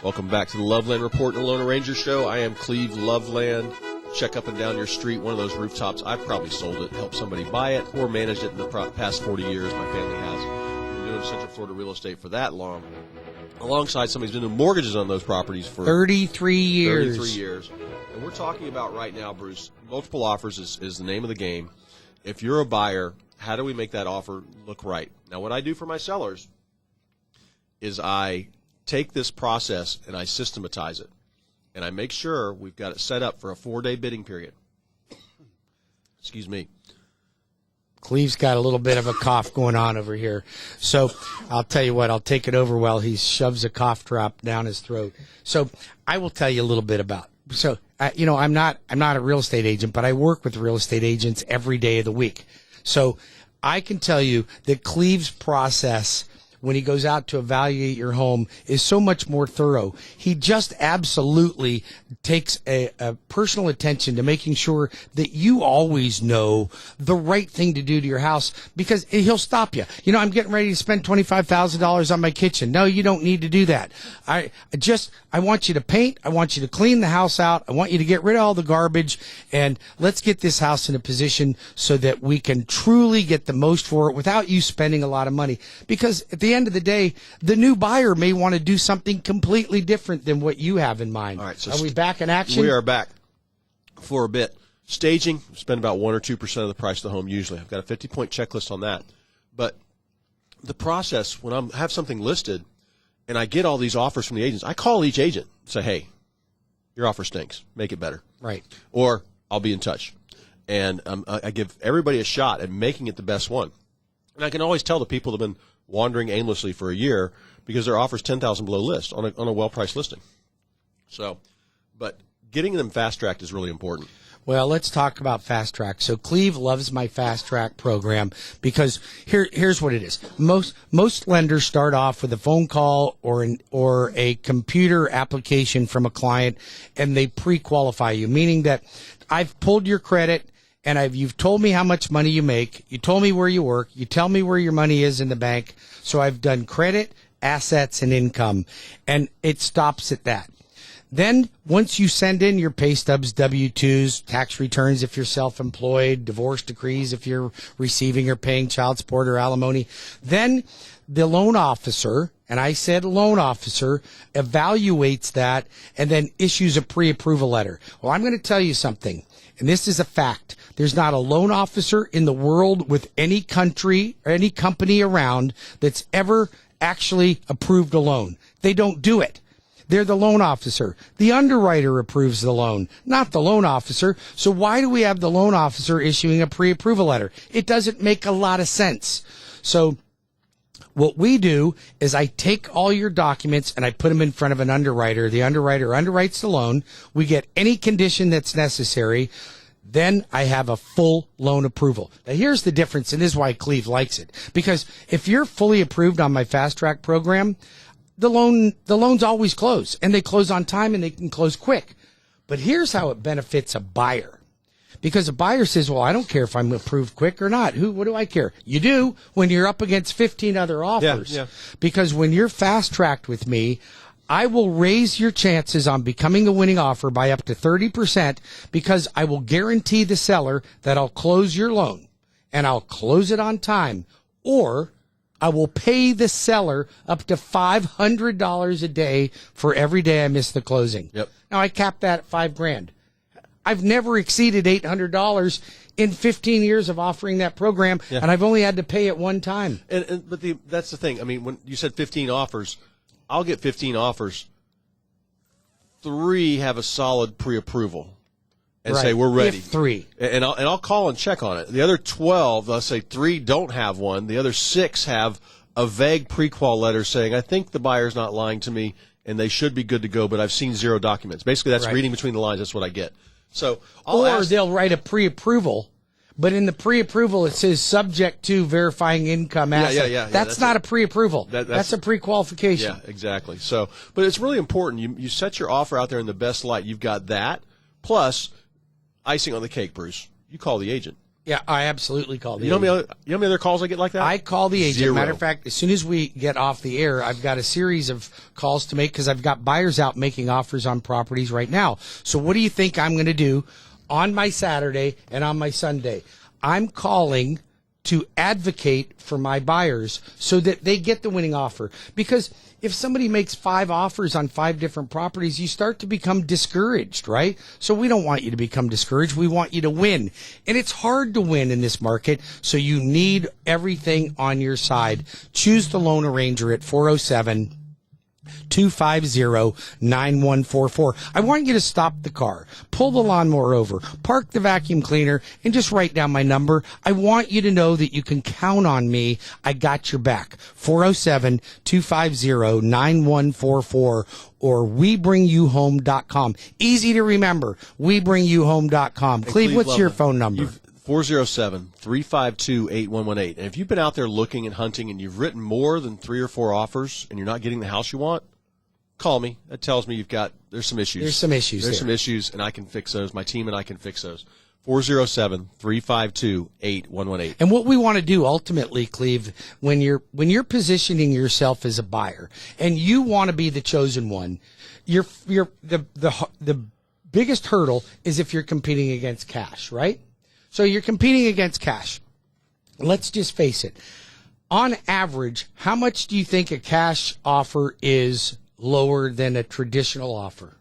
Welcome back to the Loveland Report and the Loan Arranger Show. I am Cleve Loveland. Check up and down your street, one of those rooftops. I've probably sold it, helped somebody buy it, or managed it in the past 40 years. My family has. Been doing Central Florida real estate for that long. Alongside somebody's been doing mortgages on those properties for 33 years. 33 years. And we're talking about right now, Bruce, multiple offers is the name of the game. If you're a buyer, how do we make that offer look right? Now, what I do for my sellers is I take this process and I systematize it. And I make sure we've got it set up for a 4-day bidding period. Excuse me. Cleve's got a little bit of a cough going on over here. So I'll tell you what, I'll take it over while he shoves a cough drop down his throat. So I will tell you a little bit about. So, I'm not a real estate agent, but I work with real estate agents every day of the week. So I can tell you that Cleves Process, when he goes out to evaluate your home, is so much more thorough. He just absolutely takes a personal attention to making sure that you always know the right thing to do to your house, because he'll stop you. I'm getting ready to spend $25,000 on my kitchen. No, you don't need to do that. I want you to paint. I want you to clean the house out. I want you to get rid of all the garbage, and let's get this house in a position so that we can truly get the most for it without you spending a lot of money. Because at the end of the day, the new buyer may want to do something completely different than what you have in mind. All right, so are we back in action? We are back for a bit. Staging, spend about 1 or 2% of the price of the home usually. I've got a 50-point checklist on that. But the process, when I have something listed and I get all these offers from the agents, I call each agent and say, hey, your offer stinks. Make it better. Right. Or I'll be in touch. And I give everybody a shot at making it the best one. And I can always tell the people that have been wandering aimlessly for a year because their offer's 10,000 below list on a well-priced listing. So, but getting them fast-tracked is really important. Well, let's talk about FastTrack. So Cleve loves my FastTrack program because here's what it is. Most lenders start off with a phone call or a computer application from a client, and they pre-qualify you, meaning that I've pulled your credit and you've told me how much money you make. You told me where you work. You tell me where your money is in the bank. So I've done credit, assets, and income, and it stops at that. Then once you send in your pay stubs, W-2s, tax returns if you're self-employed, divorce decrees if you're receiving or paying child support or alimony, then the loan officer, and I said loan officer, evaluates that and then issues a pre-approval letter. Well, I'm going to tell you something, and this is a fact. There's not a loan officer in the world with any country or any company around that's ever actually approved a loan. They don't do it. They're the loan officer. The underwriter approves the loan, not the loan officer. So why do we have the loan officer issuing a pre-approval letter? It doesn't make a lot of sense. So what we do is I take all your documents and I put them in front of an underwriter. The underwriter underwrites the loan. We get any condition that's necessary. Then I have a full loan approval. Now, here's the difference, and this is why Cleve likes it. Because if you're fully approved on my FastTrack program, the loans always close, and they close on time, and they can close quick. But here's how it benefits a buyer. Because a buyer says, well, I don't care if I'm approved quick or not. What do I care? You do when you're up against 15 other offers. Yeah. Because when you're fast-tracked with me, I will raise your chances on becoming a winning offer by up to 30% because I will guarantee the seller that I'll close your loan, and I'll close it on time, or I will pay the seller up to $500 a day for every day I miss the closing. Yep. Now, I cap that at $5,000. I've never exceeded $800 in 15 years of offering that program, and I've only had to pay it one time. But that's the thing. I mean, when you said 15 offers, I'll get 15 offers. 3 have a solid pre-approval and say we're ready. If 3. And I'll call and check on it. The other 12, let's say 3 don't have one. The other 6 have a vague pre-qual letter saying, I think the buyer's not lying to me and they should be good to go, but I've seen 0 documents. Basically, that's reading between the lines. That's what I get. So they'll write a pre-approval, but in the pre-approval it says subject to verifying income asset. Yeah. That's not a pre-approval. That's a pre-qualification. Yeah, exactly. So, but it's really important. You set your offer out there in the best light. You've got that, plus icing on the cake, Bruce. You call the agent. Yeah, I absolutely call the You know agent. how many other calls I get like that? I call the agent. Zero. Matter of fact, as soon as we get off the air, I've got a series of calls to make because I've got buyers out making offers on properties right now. So what do you think I'm going to do on my Saturday and on my Sunday? I'm calling to advocate for my buyers so that they get the winning offer. Because if somebody makes 5 offers on 5 different properties, you start to become discouraged, right? So we don't want you to become discouraged. We want you to win. And it's hard to win in this market, so you need everything on your side. Choose the loan arranger at 407-250-9144. I want you to stop the car, pull the lawnmower over, park the vacuum cleaner, and just write down my number. I want you to know that you can count on me. I got your back. 407-250-9144 or WeBringYouHome.com. Easy to remember. WeBringYouHome.com. Cleve, what's your phone number? 407-352-8118. And if you've been out there looking and hunting and you've written more than 3 or 4 offers and you're not getting the house you want, call me. That tells me there's some issues. There's some issues, and I can fix those. My team and I can fix those. 407-352-8118. And what we want to do ultimately, Cleve, when you're positioning yourself as a buyer and you want to be the chosen one, the biggest hurdle is if you're competing against cash, right? So you're competing against cash. Let's just face it. On average, how much do you think a cash offer is lower than a traditional offer?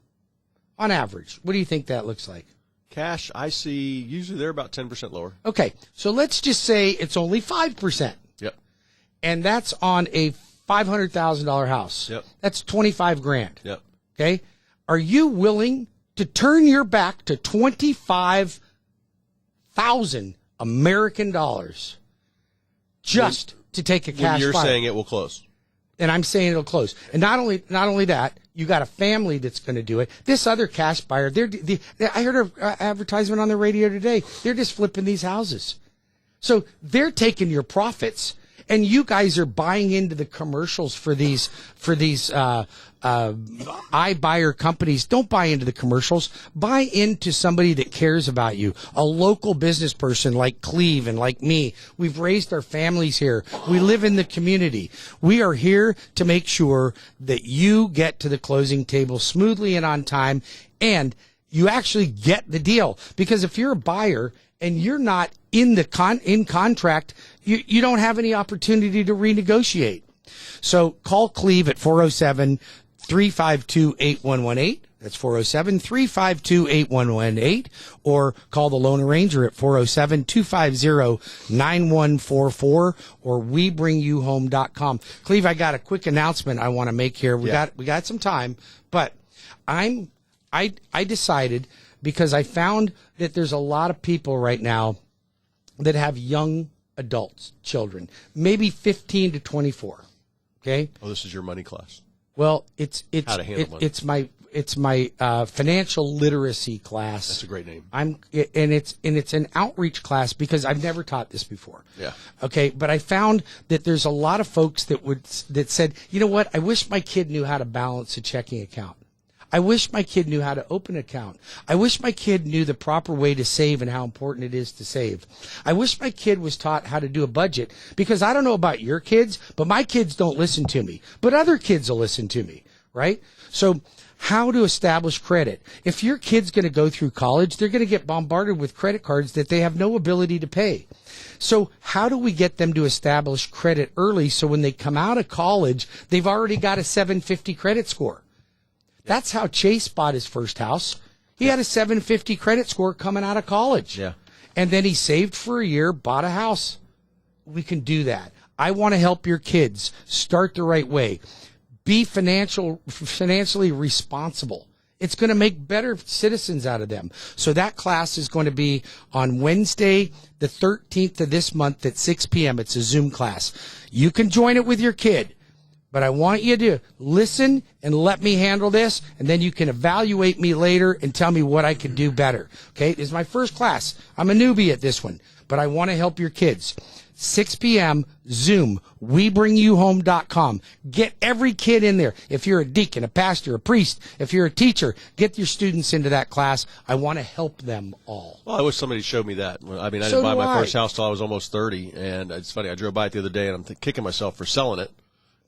On average, what do you think that looks like? Cash, I see usually they're about 10% lower. Okay, so let's just say it's only 5%. Yep. And that's on a $500,000 house. Yep. That's $25,000. Yep. Okay? Are you willing to turn your back to $25,000 American dollars just to take a cash When you're buyer? saying it will close. And I'm saying it'll close. And not only that, you got a family that's going to do it. This other cash buyer, I heard an advertisement on the radio today. They're just flipping these houses. So they're taking your profits, and you guys are buying into the commercials for these iBuyer companies. Don't buy into the commercials. Buy into somebody that cares about you. A local business person like Cleve and like me. We've raised our families here. We live in the community. We are here to make sure that you get to the closing table smoothly and on time, and you actually get the deal. Because if you're a buyer and you're not in contract, you don't have any opportunity to renegotiate. So call Cleve at 407-352-8118. That's 407-352-8118. Or call the loan arranger at 407-250-9144 or WeBringYouHome.com. Cleve, I got a quick announcement I want to make here. We got some time, but I decided, because I found that there's a lot of people right now that have young adults, children, maybe 15 to 24. Okay. Oh, this is your money class. Well, it's How to handle money. it's my financial literacy class. That's a great name. It's an outreach class because I've never taught this before. Yeah. Okay, but I found that there's a lot of folks that said, you know what? I wish my kid knew how to balance a checking account. I wish my kid knew how to open an account. I wish my kid knew the proper way to save and how important it is to save. I wish my kid was taught how to do a budget, because I don't know about your kids, but my kids don't listen to me. But other kids will listen to me, right? So how to establish credit. If your kid's going to go through college, they're going to get bombarded with credit cards that they have no ability to pay. So how do we get them to establish credit early so when they come out of college, they've already got a 750 credit score? That's how Chase bought his first house. He had a 750 credit score coming out of college. Yeah. And then he saved for a year, bought a house. We can do that. I want to help your kids start the right way. Be financially responsible. It's going to make better citizens out of them. So that class is going to be on Wednesday, the 13th of this month at 6 p.m. It's a Zoom class. You can join it with your kid. But I want you to listen and let me handle this, and then you can evaluate me later and tell me what I can do better. Okay? This is my first class. I'm a newbie at this one, but I want to help your kids. 6 p.m., Zoom, WeBringYouHome.com. Get every kid in there. If you're a deacon, a pastor, a priest, if you're a teacher, get your students into that class. I want to help them all. Well, I wish somebody showed me that. I mean, I So didn't buy do my I. first house till I was almost 30, and it's funny. I drove by it the other day, and I'm kicking myself for selling it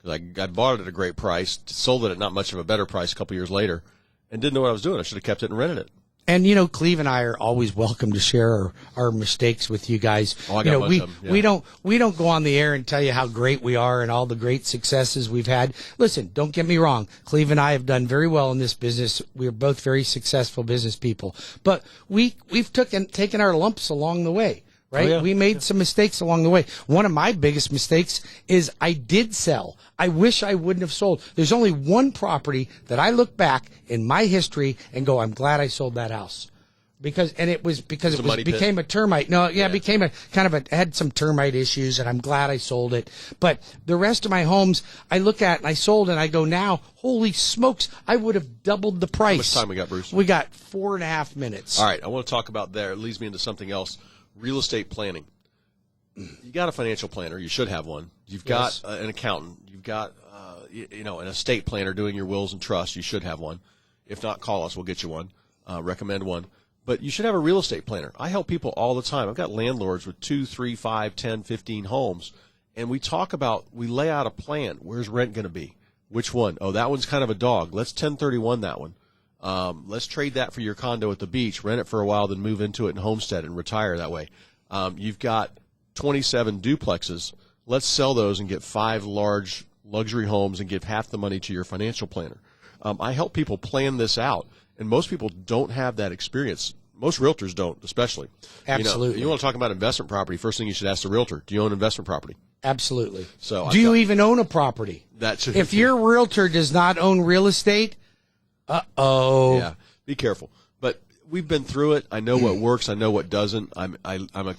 because I bought it at a great price, sold it at not much of a better price a couple years later, and didn't know what I was doing. I should have kept it and rented it. And, you know, Cleve and I are always welcome to share our mistakes with you guys. Oh, I got you know, a bunch of them, yeah. we don't go on the air and tell you how great we are and all the great successes we've had. Listen, don't get me wrong. Cleve and I have done very well in this business. We are both very successful business people. But we've taken our lumps along the way. Right? Oh, yeah. We made some mistakes along the way. One of my biggest mistakes is I did sell. I wish I wouldn't have sold. There's only one property that I look back in my history and go, I'm glad I sold that house. Because it became a termite. No, yeah, it became a kind of had some termite issues, and I'm glad I sold it. But the rest of my homes, I look at and I sold, and I go, now, holy smokes, I would have doubled the price. How much time we got, Bruce? We got 4.5 minutes. All right, I want to talk about there. It leads me into something else. Real estate planning. You got a financial planner. You should have one. You've got an accountant. You've got an estate planner doing your wills and trusts. You should have one. If not, call us. We'll get you one. Recommend one. But you should have a real estate planner. I help people all the time. I've got landlords with 2, 3, 5, 10, 15 homes, and we lay out a plan. Where's rent going to be? Which one? Oh, that one's kind of a dog. Let's 1031 that one. Let's trade that for your condo at the beach, rent it for a while, then move into it and homestead and retire that way. You've got 27 duplexes. Let's sell those and get 5 large luxury homes and give half the money to your financial planner. I help people plan this out, and most people don't have that experience. Most realtors don't, especially. Absolutely. You want to talk about investment property, first thing you should ask the realtor, do you own investment property? Absolutely. So do you even own a property? If your realtor does not own real estate, yeah, be careful. But we've been through it. I know what works. I know what doesn't. I'm a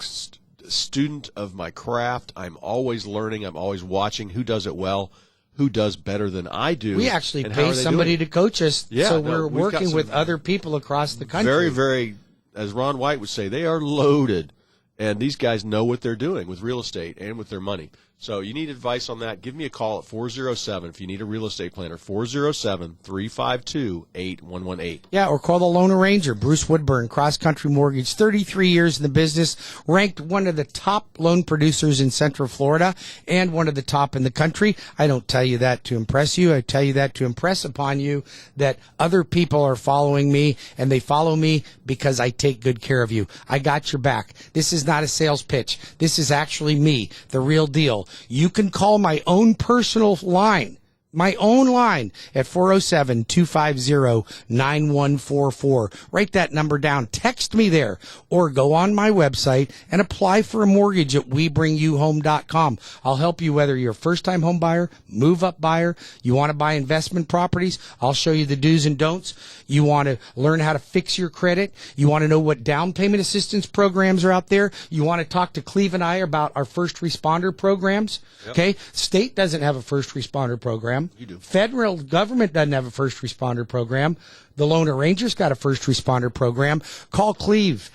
student of my craft. I'm always learning. I'm always watching who does it well, who does better than I do. We actually pay somebody to coach us, so we're working with other people across the country. Very, very, as Ron White would say, they are loaded. And these guys know what they're doing with real estate and with their money. So you need advice on that, give me a call at 407 if you need a real estate planner, 407-352-8118. Yeah, or call the Loan Arranger, Bruce Woodburn, CrossCountry Mortgage, 33 years in the business, ranked one of the top loan producers in Central Florida and one of the top in the country. I don't tell you that to impress you. I tell you that to impress upon you that other people are following me, and they follow me because I take good care of you. I got your back. This is not a sales pitch. This is actually me, the real deal. You can call my own personal line, at 407-250-9144. Write that number down. Text me there, or go on my website and apply for a mortgage at WeBringYouHome.com. I'll help you whether you're a first-time home buyer, move-up buyer, you want to buy investment properties. I'll show you the do's and don'ts. You want to learn how to fix your credit. You want to know what down payment assistance programs are out there. You want to talk to Cleve and I about our first responder programs. Yep. Okay? State doesn't have a first responder program. You do. Federal government doesn't have a first responder program. The Loan Arranger's got a first responder program. Call Cleve.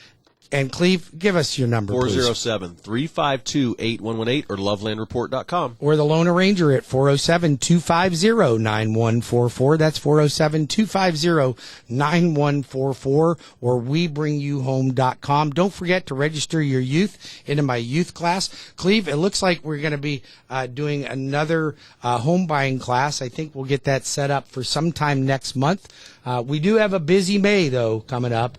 And Cleve, give us your number, 407-352-8118 or lovelandreport.com. Or the Loan Arranger at 407-250-9144. That's 407-250-9144 or WeBringYouHome.com. Don't forget to register your youth into my youth class. Cleve, it looks like we're going to be doing another home buying class. I think we'll get that set up for sometime next month. We do have a busy May, though, coming up.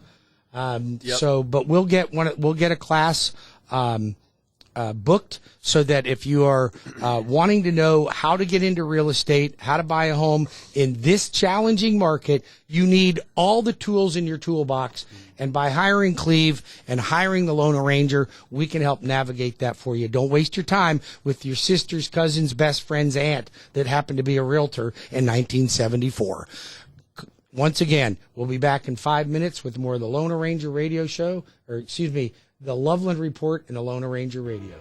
But we'll get a class booked so that if you are wanting to know how to get into real estate, how to buy a home in this challenging market, you need all the tools in your toolbox. And by hiring Cleve and hiring the Loan Arranger, we can help navigate that for you. Don't waste your time with your sister's cousin's best friend's aunt that happened to be a realtor in 1974. Once again, we'll be back in 5 minutes with more of the Loan Arranger radio show, the Loveland Report and the Loan Arranger radio.